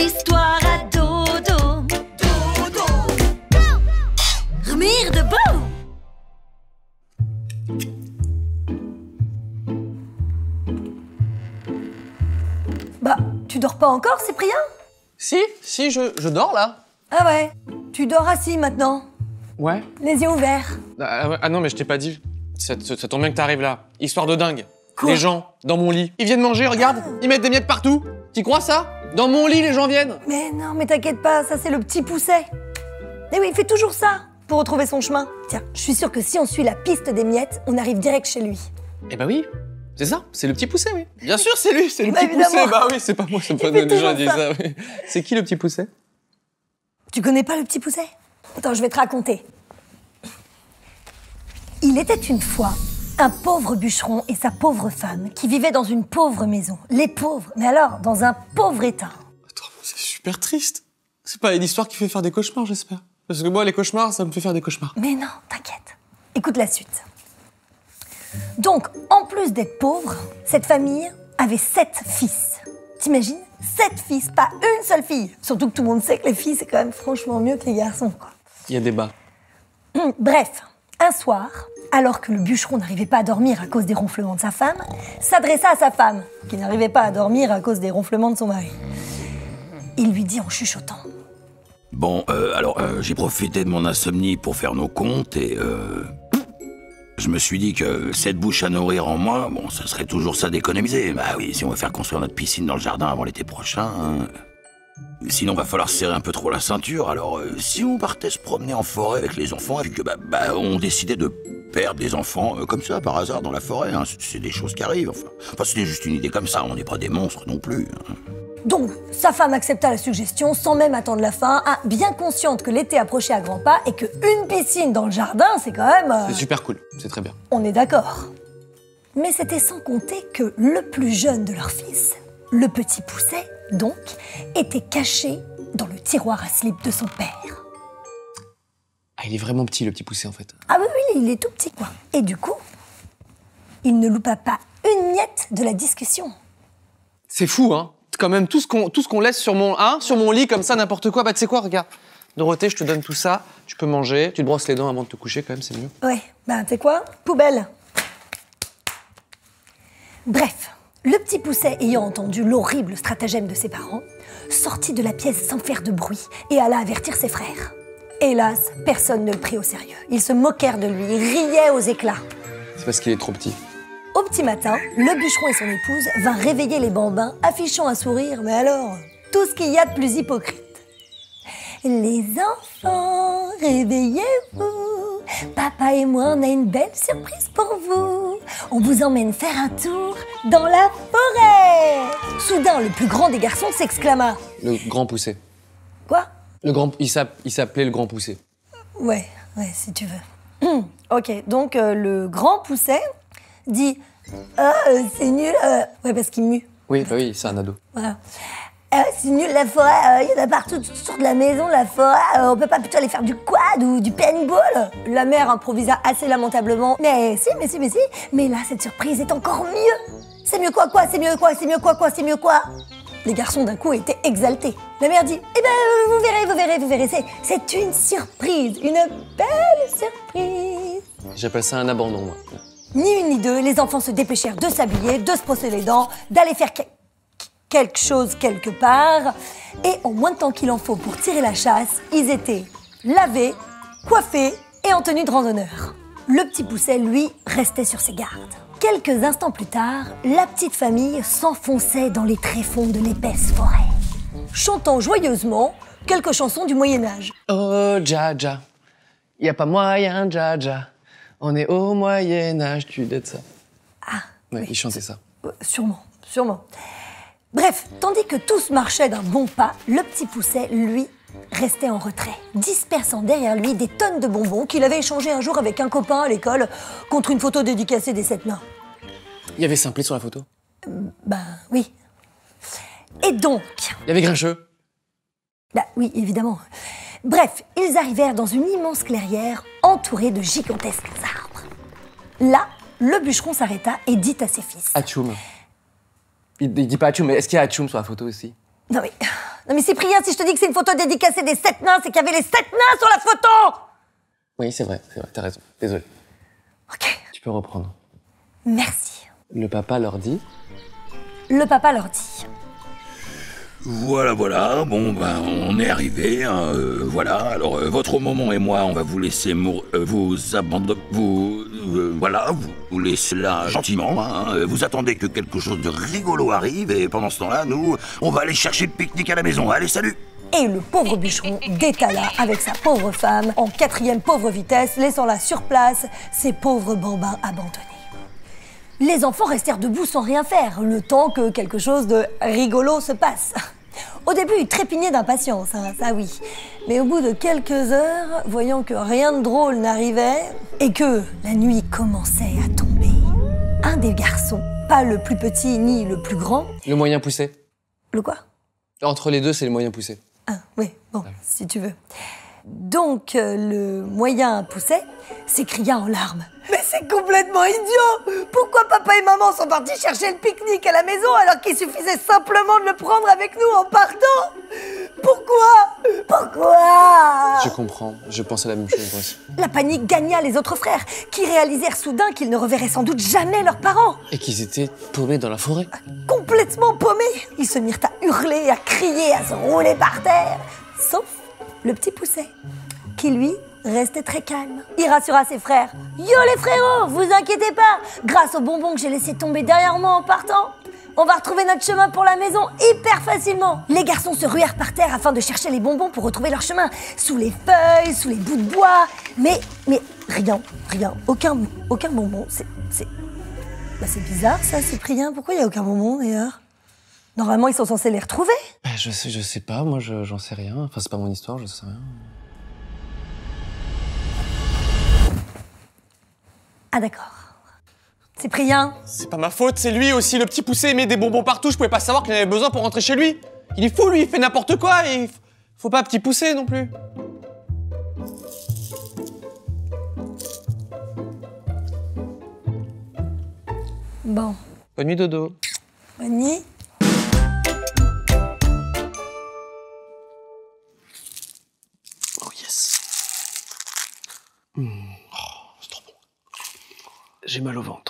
histoires à dodo. Dodo. Rire de beau. Bah, tu dors pas encore, Cyprien? Si, je dors là. Ah ouais, tu dors assis maintenant, Ouais. les yeux ouverts. Ah non, mais je t'ai pas dit. Ça tombe bien que t'arrives là. Histoire de dingue. Quoi? Les gens, dans mon lit, ils viennent manger, regarde. Ils mettent des miettes partout. T'y crois ça? Dans mon lit, les gens viennent. Mais non, mais t'inquiète pas, ça c'est le petit pousset. Mais oui, il fait toujours ça pour retrouver son chemin. Tiens, je suis sûre que si on suit la piste des miettes, on arrive direct chez lui. Eh bah oui. C'est ça, c'est le petit pousset, oui. Bien sûr, c'est lui, c'est le Bah petit évidemment. pousset. Bah oui, c'est pas moi, ça me Il fait fait les gens toujours disent ça. ça. Oui. C'est qui le petit pousset? Tu connais pas le petit pousset? Attends, je vais te raconter. Il était une fois un pauvre bûcheron et sa pauvre femme qui vivaient dans une pauvre maison. Les pauvres, mais alors, dans un pauvre état. Attends, c'est super triste. C'est pas une histoire qui fait faire des cauchemars, j'espère. Parce que moi, les cauchemars, ça me fait faire des cauchemars. Mais non, t'inquiète. Écoute la suite. Donc, en plus d'être pauvre, cette famille avait 7 fils. T'imagines? 7 fils, pas une seule fille. Surtout que tout le monde sait que les filles, c'est quand même franchement mieux que les garçons, quoi. Il y a des bas. Bref, un soir, alors que le bûcheron n'arrivait pas à dormir à cause des ronflements de sa femme, s'adressa à sa femme, qui n'arrivait pas à dormir à cause des ronflements de son mari. Il lui dit en chuchotant. Bon, j'ai profité de mon insomnie pour faire nos comptes et je me suis dit que 7 bouches à nourrir en moins, bon, ça serait toujours ça d'économiser. Bah oui, si on veut faire construire notre piscine dans le jardin avant l'été prochain, hein. Sinon, va falloir serrer un peu trop la ceinture. Alors, si on partait se promener en forêt avec les enfants et que on décidait de perdre des enfants comme ça par hasard dans la forêt, hein, c'est des choses qui arrivent. Enfin, c'était juste une idée comme ça. On n'est pas des monstres non plus. Hein. Donc, sa femme accepta la suggestion sans même attendre la fin, hein, bien consciente que l'été approchait à grands pas et qu'une piscine dans le jardin, c'est quand même... C'est super cool, c'est très bien. On est d'accord. Mais c'était sans compter que le plus jeune de leurs fils, le petit pousset, donc, était caché dans le tiroir à slip de son père. Ah, il est vraiment petit, le petit pousset, en fait. Ah oui, il est tout petit, quoi. Et du coup, il ne loupa pas une miette de la discussion. C'est fou, hein. Quand même, tout ce qu'on laisse sur mon lit, comme ça, n'importe quoi. Bah, tu sais quoi, regarde. Dorothée, je te donne tout ça. Tu peux manger. Tu te brosses les dents avant de te coucher, quand même, c'est mieux. Ouais, bah, tu sais quoi? Poubelle. Bref, le petit pousset, ayant entendu l'horrible stratagème de ses parents, sortit de la pièce sans faire de bruit et alla avertir ses frères. Hélas, personne ne le prit au sérieux. Ils se moquèrent de lui, riaient aux éclats. C'est parce qu'il est trop petit. Au petit matin, le bûcheron et son épouse vinrent réveiller les bambins, affichant un sourire, mais alors, tout ce qu'il y a de plus hypocrite. Les enfants, réveillez-vous. Papa et moi, on a une belle surprise pour vous. On vous emmène faire un tour dans la forêt. Soudain, le plus grand des garçons s'exclama. Le grand poussé. Quoi? Il s'appelait le grand poussé. Ouais, si tu veux. Ok, donc le grand pousset dit « Ah, c'est nul. Ouais, parce qu'il mue. Oui, bah oui, c'est un ado. Voilà. C'est nul la forêt, il y en a partout autour de la maison, la forêt, on peut pas plutôt aller faire du quad ou du paintball? La mère improvisa assez lamentablement. Mais si, mais là cette surprise est encore mieux. C'est mieux quoi, c'est mieux quoi? Les garçons d'un coup étaient exaltés. La mère dit, eh ben vous verrez, c'est une surprise, une belle surprise. J'appelle ça un abandon, moi. Ni une ni deux, les enfants se dépêchèrent de s'habiller, de se brosser les dents, d'aller faire quelque chose quelque part. Et en moins de temps qu'il en faut pour tirer la chasse, ils étaient lavés, coiffés et en tenue de randonneur. Le petit pousset, lui, restait sur ses gardes. Quelques instants plus tard, la petite famille s'enfonçait dans les tréfonds de l'épaisse forêt, chantant joyeusement quelques chansons du Moyen-Âge. Oh, Dja, y a pas moyen, Dja. On est au Moyen-Âge, tu dis ça. Ah, ouais, oui. il chantait ça. Sûrement. Bref, tandis que tous marchaient d'un bon pas, le petit pousset, lui, restait en retrait, dispersant derrière lui des tonnes de bonbons qu'il avait échangés un jour avec un copain à l'école contre une photo dédicacée des 7 nains. Il y avait Simplet sur la photo. Ben oui. Et donc... Il y avait Grincheux. Bah oui, évidemment. Bref, ils arrivèrent dans une immense clairière entourée de gigantesques arbres. Là, le bûcheron s'arrêta et dit à ses fils... Atchoum. Il dit pas Atchoum, mais est-ce qu'il y a Atchoum sur la photo aussi? Non Non mais Cyprien, si je te dis que c'est une photo dédicacée des 7 nains, c'est qu'il y avait les 7 nains sur la photo! Oui, c'est vrai, t'as raison. Désolé. Ok, Tu peux reprendre. merci. Le papa leur dit... Le papa leur dit. Voilà, voilà, bon, ben, on est arrivé, hein, voilà. Alors, votre maman et moi, on va vous laisser vous abandonner, voilà, vous laisser là gentiment, hein. Vous attendez que quelque chose de rigolo arrive, et pendant ce temps-là, nous, on va aller chercher le pique-nique à la maison. Allez, salut! Et le pauvre bûcheron détala avec sa pauvre femme en 4e pauvre vitesse, laissant là sur place ces pauvres bambins abandonnés. Les enfants restèrent debout sans rien faire, le temps que quelque chose de rigolo se passe. Au début, ils trépignaient d'impatience, hein, ça oui. Mais au bout de quelques heures, voyant que rien de drôle n'arrivait et que la nuit commençait à tomber, un des garçons, pas le plus petit ni le plus grand... Le moyen poussé. Le quoi? Entre les deux, c'est le moyen poussé. Ah, oui, bon, si tu veux. Donc, le moyen poussait, s'écria en larmes. Mais c'est complètement idiot! Pourquoi papa et maman sont partis chercher le pique-nique à la maison alors qu'il suffisait simplement de le prendre avec nous en partant? Pourquoi? Je comprends, je pense à la même chose, moi aussi. La panique gagna les autres frères, qui réalisèrent soudain qu'ils ne reverraient sans doute jamais leurs parents. Et qu'ils étaient paumés dans la forêt. Complètement paumés, ils se mirent à hurler, à crier, à se rouler par terre. Sauf le petit Pousset, qui lui restait très calme. Il rassura ses frères. « Yo les frérots, vous inquiétez pas, grâce aux bonbons que j'ai laissés tomber derrière moi en partant, on va retrouver notre chemin pour la maison hyper facilement. » Les garçons se ruèrent par terre afin de chercher les bonbons pour retrouver leur chemin. Sous les feuilles, sous les bouts de bois. Mais rien, aucun bonbon. C'est bizarre ça, Cyprien. Pourquoi il n'y a aucun bonbon d'ailleurs? Normalement, ils sont censés les retrouver. Bah, je sais pas, moi j'en sais rien. Enfin, c'est pas mon histoire, je sais rien. Ah d'accord. Cyprien. C'est pas ma faute, c'est lui aussi, le petit poussé, il met des bonbons partout, je pouvais pas savoir qu'il en avait besoin pour rentrer chez lui. Il est fou, lui, il fait n'importe quoi, et faut pas petit poussé non plus. Bon. Bonne nuit, dodo. Bonne nuit. Oh yes. Oh, c'est trop bon. J'ai mal au ventre.